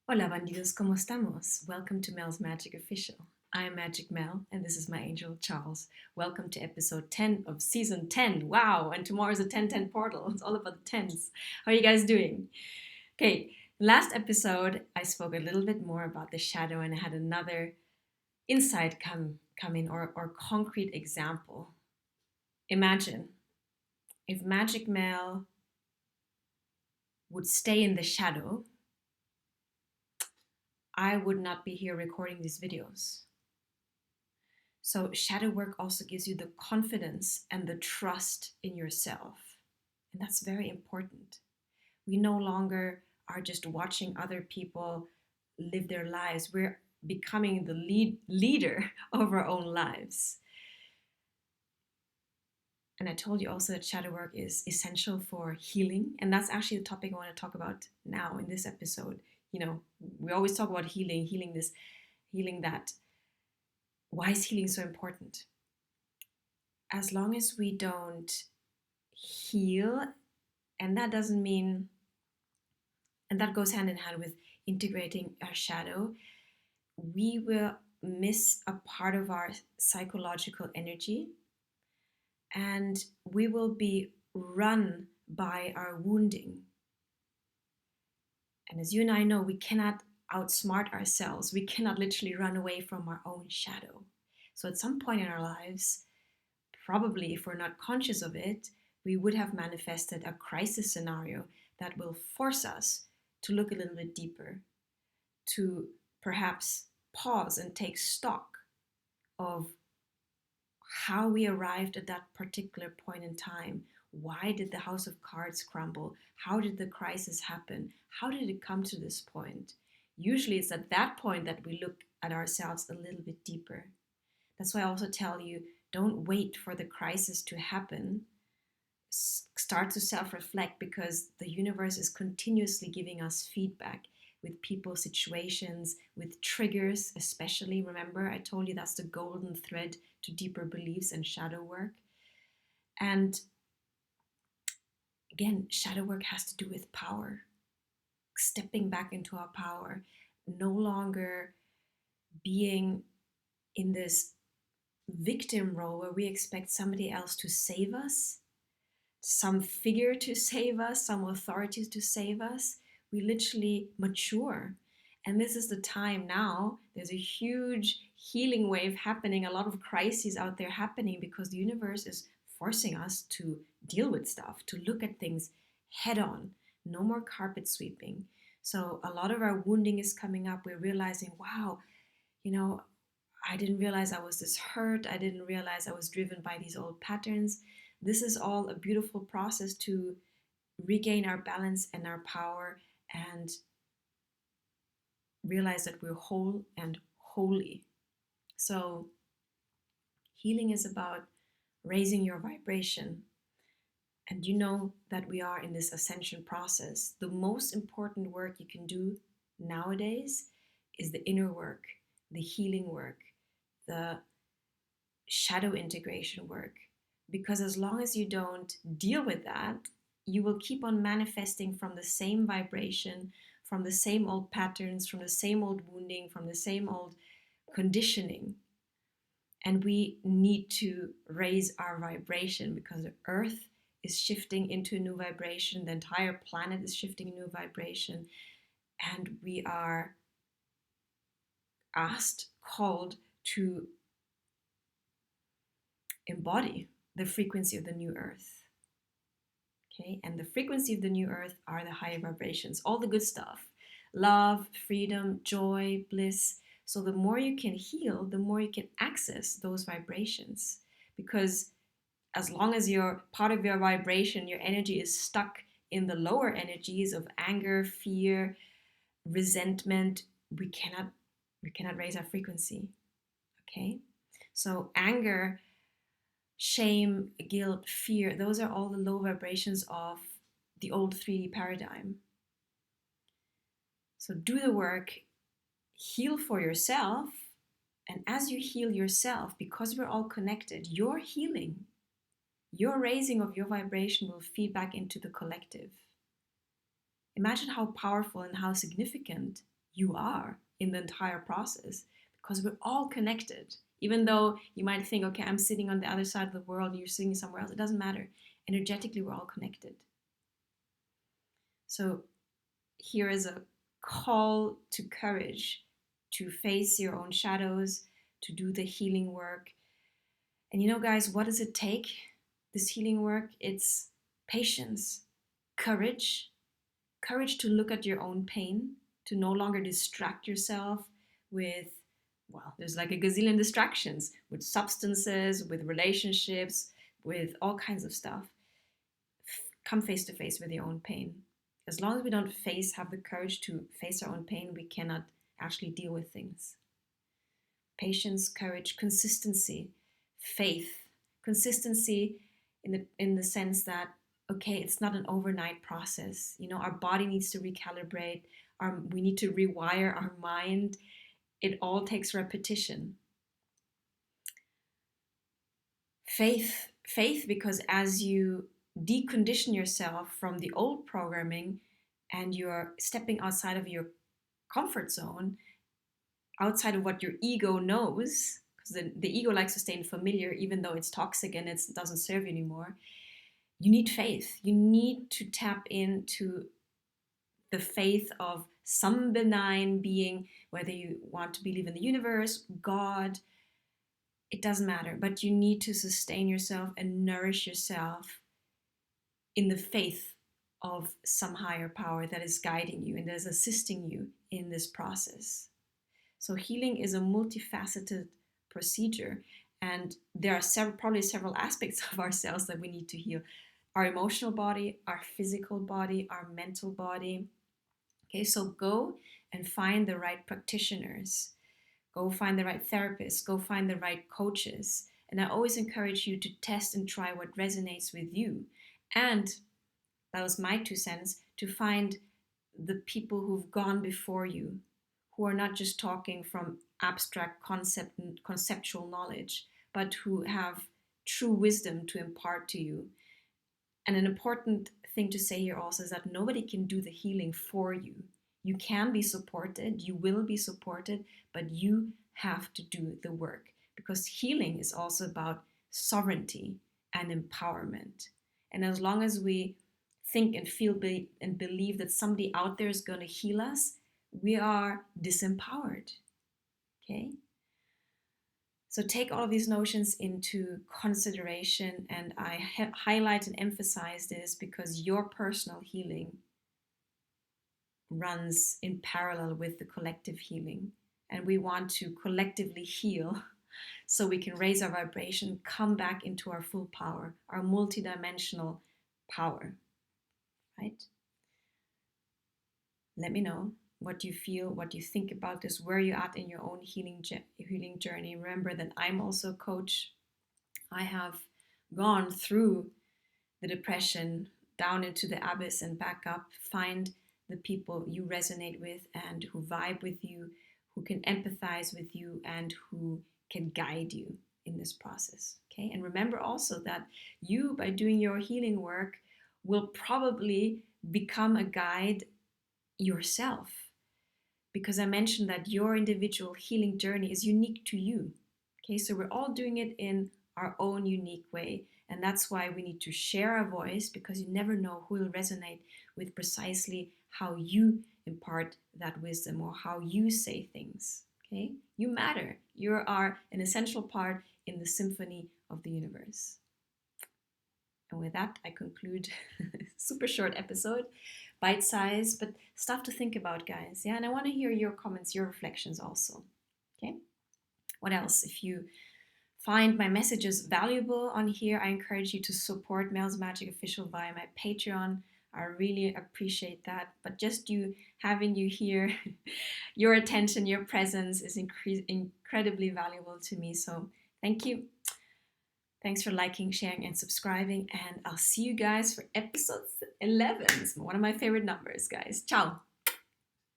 Hola bandidos, ¿cómo estamos? Welcome to Mel's Magic Official. I am Magic Mel, and this is my angel Charles. Welcome to episode 10 of season 10. Wow, and tomorrow's a 10-10 portal. It's all about the tens. How are you guys doing? Okay, last episode I spoke a little bit more about the shadow, and I had another insight come in, or concrete example. Imagine if Magic Mel would stay in the shadow, I would not be here recording these videos. So, shadow work also gives you the confidence and the trust in yourself. And that's very important. We no longer are just watching other people live their lives, we're becoming the leader of our own lives. And I told you also that shadow work is essential for healing. And that's actually the topic I want to talk about now in this episode. You know, we always talk about healing this, healing that. Why is healing so important? As long as we don't heal, and that doesn't mean, and that goes hand in hand with integrating our shadow, we will miss a part of our psychological energy, and we will be run by our wounding. And as you and I know, we cannot outsmart ourselves. We cannot literally run away from our own shadow. So at some point in our lives, probably if we're not conscious of it, we would have manifested a crisis scenario that will force us to look a little bit deeper, to perhaps pause and take stock of how we arrived at that particular point in time. Why did the house of cards crumble? How did the crisis happen? How did it come to this point? Usually it's at that point that we look at ourselves a little bit deeper. That's why I also tell you, don't wait for the crisis to happen. Start to self-reflect, because the universe is continuously giving us feedback with people, situations, with triggers, especially. Remember, I told you that's the golden thread to deeper beliefs and shadow work. And again, shadow work has to do with power, stepping back into our power, no longer being in this victim role where we expect somebody else to save us, some figure to save us, some authorities to save us. We literally mature. And this is the time now. There's a huge healing wave happening, a lot of crises out there happening, because the universe is forcing us to deal with stuff, to look at things head on. No more carpet sweeping. So a lot of our wounding is coming up. We're realizing, wow, I didn't realize I was this hurt. I didn't realize I was driven by these old patterns. This is all a beautiful process to regain our balance and our power, and realize that we're whole and holy. So, healing is about raising your vibration. And you know that we are in this ascension process. The most important work you can do nowadays is the inner work, the healing work, the shadow integration work. Because as long as you don't deal with that, you will keep on manifesting from the same vibration, from the same old patterns, from the same old wounding, from the same old conditioning. And we need to raise our vibration, because the earth is shifting into a new vibration, the entire planet is shifting a new vibration, and we are asked, called to embody the frequency of the new earth. Okay, and the frequency of the new earth are the higher vibrations, all the good stuff: love, freedom, joy, bliss. So the more you can heal, the more you can access those vibrations. Because as long as your part of your vibration, your energy is stuck in the lower energies of anger, fear, resentment, we cannot raise our frequency. Okay? So anger, shame, guilt, fear, those are all the low vibrations of the old 3D paradigm. So do the work, heal for yourself, and as you heal yourself, because we're all connected, your healing, your raising of your vibration will feed back into the collective. Imagine how powerful and how significant you are in the entire process, because we're all connected. Even though you might think, okay, I'm sitting on the other side of the world, you're sitting somewhere else, it doesn't matter. Energetically, we're all connected. So here is a call to courage to face your own shadows, to do the healing work. And you know, guys, what does it take? This healing work, it's patience, courage, courage to look at your own pain, to no longer distract yourself with, well, there's like a gazillion distractions with substances, with relationships, with all kinds of stuff. Come face to face with your own pain. As long as we don't have the courage to face our own pain, we cannot actually deal with things. Patience, courage, consistency, faith. Consistency in the sense that, okay, it's not an overnight process. You know, our body needs to recalibrate. We need to rewire our mind. It all takes repetition. Faith, because as you decondition yourself from the old programming and you're stepping outside of your comfort zone, outside of what your ego knows, because the ego likes to stay in familiar even though it's toxic and it doesn't serve you anymore. You need faith. You need to tap into the faith of some benign being, whether you want to believe in the universe, God, it doesn't matter. But you need to sustain yourself and nourish yourself in the faith of some higher power that is guiding you and that is assisting you in this process. So healing is a multifaceted procedure, and there are probably several aspects of ourselves that we need to heal. Our emotional body, our physical body, our mental body. Okay, so go and find the right practitioners. Go find the right therapists. Go find the right coaches. And I always encourage you to test and try what resonates with you. And that was my 2 cents, to find the people who've gone before you, who are not just talking from abstract conceptual knowledge, but who have true wisdom to impart to you. And an important thing to say here also is that nobody can do the healing for you. You can be supported, you will be supported, but you have to do the work, because healing is also about sovereignty and empowerment. And as long as we think and feel and believe that somebody out there is going to heal us, we are disempowered. Okay? So take all of these notions into consideration, and I highlight and emphasize this because your personal healing runs in parallel with the collective healing. And we want to collectively heal so we can raise our vibration, come back into our full power, our multidimensional power, right? Let me know what you feel, what you think about this, where you're at in your own healing journey. Remember that I'm also a coach. I have gone through the depression, down into the abyss and back up. Find the people you resonate with and who vibe with you, who can empathize with you, and who can guide you in this process. Okay? And remember also that you, by doing your healing work, will probably become a guide yourself, because I mentioned that your individual healing journey is unique to you. Okay, so we're all doing it in our own unique way, and that's why we need to share our voice, because you never know who will resonate with precisely how you impart that wisdom or how you say things. Okay, you matter. You are an essential part in the symphony of the universe. And with that, I conclude super short episode, bite size, but stuff to think about, guys. Yeah, and I want to hear your comments, your reflections also. Okay, what else? If you find my messages valuable on here, I encourage you to support Mel's Magic Official via my Patreon. I really appreciate that. But just having you here, your attention, your presence is incredibly valuable to me. So thank you. Thanks for liking, sharing, and subscribing. And I'll see you guys for episode 11. It's one of my favorite numbers, guys. Ciao.